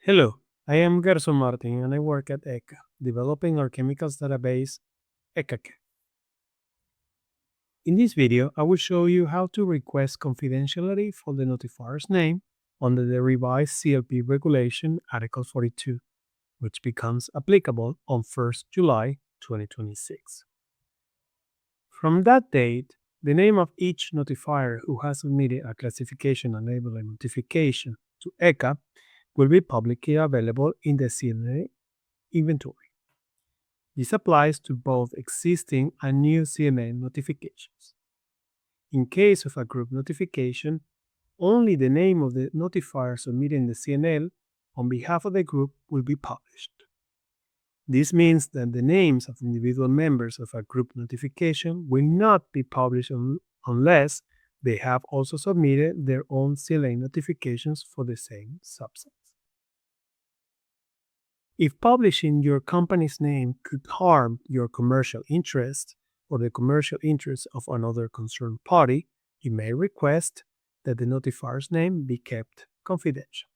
Hello, I am Gerson Marting and I work at ECHA, developing our chemicals database, ECHA CHEM. In this video, I will show you how to request confidentiality for the notifier's name under the revised CLP Regulation Article 42, which becomes applicable on 1st July 2026. From that date, the name of each notifier who has submitted a classification enabling notification to ECHA will be publicly available in the CNA inventory. This applies to both existing and new CNA notifications. In case of a group notification, only the name of the notifier submitting the CNL on behalf of the group will be published. This means that the names of individual members of a group notification will not be published unless they have also submitted their own CLA notifications for the same substance. If publishing your company's name could harm your commercial interest or the commercial interest of another concerned party, you may request that the notifier's name be kept confidential.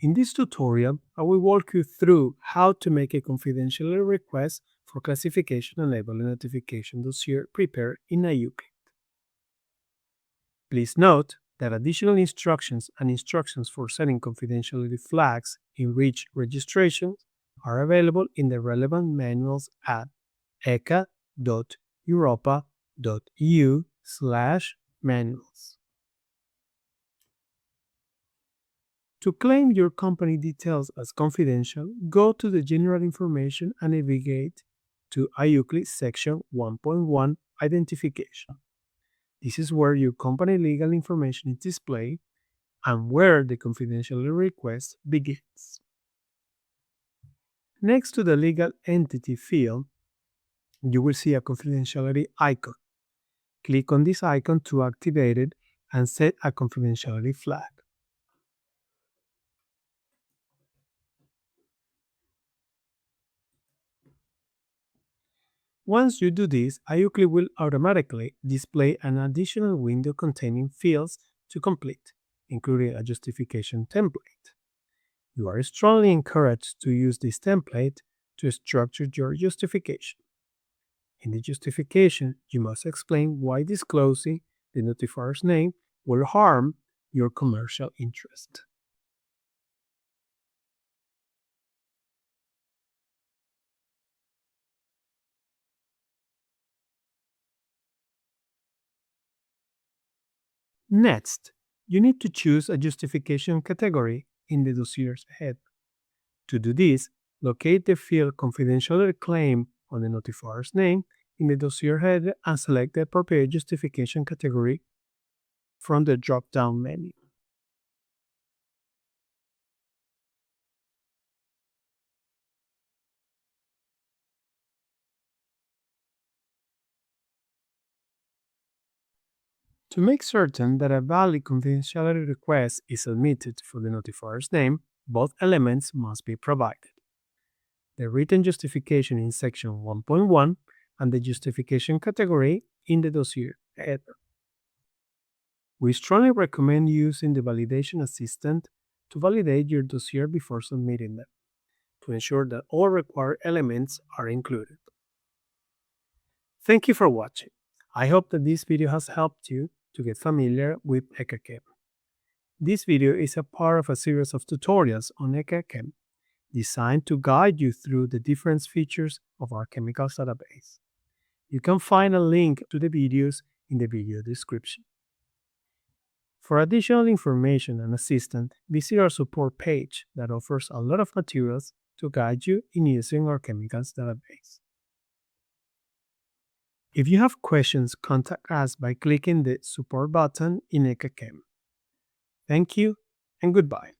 In this tutorial, I will walk you through how to make a confidentiality request for classification enabling notification dossier prepared in IUCLID. Please note that additional instructions and instructions for setting confidentiality flags in each registration are available in the relevant manuals at echa.europa.eu/manuals. To claim your company details as confidential, go to the General Information and navigate to IUCLID Section 1.1 Identification. This is where your company legal information is displayed and where the confidentiality request begins. Next to the legal entity field, you will see a confidentiality icon. Click on this icon to activate it and set a confidentiality flag. Once you do this, IUCLID will automatically display an additional window containing fields to complete, including a justification template. You are strongly encouraged to use this template to structure your justification. In the justification, you must explain why disclosing the notifier's name will harm your commercial interest. Next, you need to choose a justification category in the dossier's head. To do this, locate the field confidentiality claim on the notifier's name in the dossier header and select the appropriate justification category from the drop-down menu. To make certain that a valid confidentiality request is submitted for the notifier's name, both elements must be provided: the written justification in section 1.1 and the justification category in the dossier header. We strongly recommend using the validation assistant to validate your dossier before submitting them, to ensure that all required elements are included. Thank you for watching. I hope that this video has helped you to get familiar with ECHA CHEM. This video is a part of a series of tutorials on ECHA CHEM designed to guide you through the different features of our chemicals database. You can find a link to the videos in the video description. For additional information and assistance, visit our support page that offers a lot of materials to guide you in using our chemicals database. If you have questions, contact us by clicking the support button in ECHA CHEM. Thank you and goodbye.